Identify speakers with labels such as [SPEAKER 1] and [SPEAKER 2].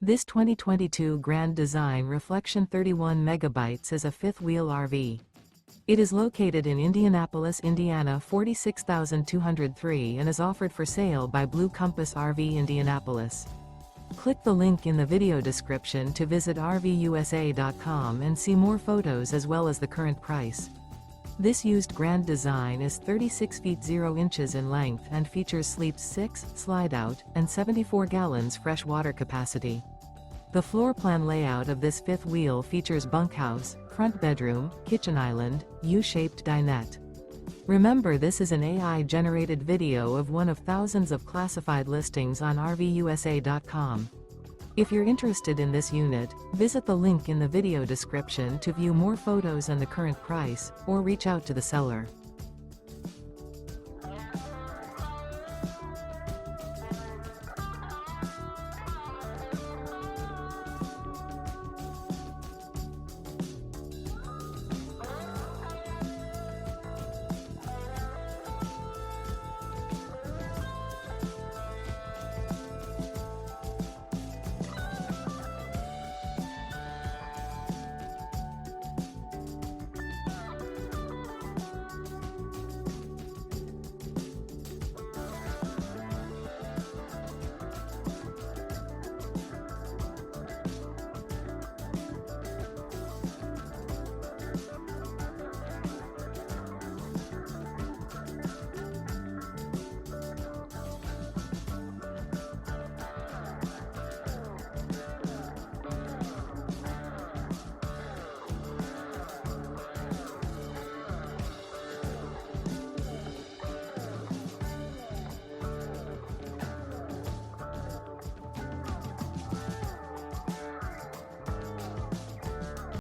[SPEAKER 1] This 2022 Grand Design Reflection 31 megabytes is a fifth-wheel RV. It is located in Indianapolis, Indiana 46203 and is offered for sale by Blue Compass RV Indianapolis. Click the link in the video description to visit RVUSA.com and see more photos as well as the current price. This used Grand Design is 36 feet 0 inches in length and features sleeps 6, slide-out, and 74 gallons fresh water capacity. The floor plan layout of this fifth wheel features bunkhouse, front bedroom, kitchen island, U-shaped dinette. Remember, this is an AI-generated video of one of thousands of classified listings on RVUSA.com. If you're interested in this unit, visit the link in the video description to view more photos and the current price, or reach out to the seller.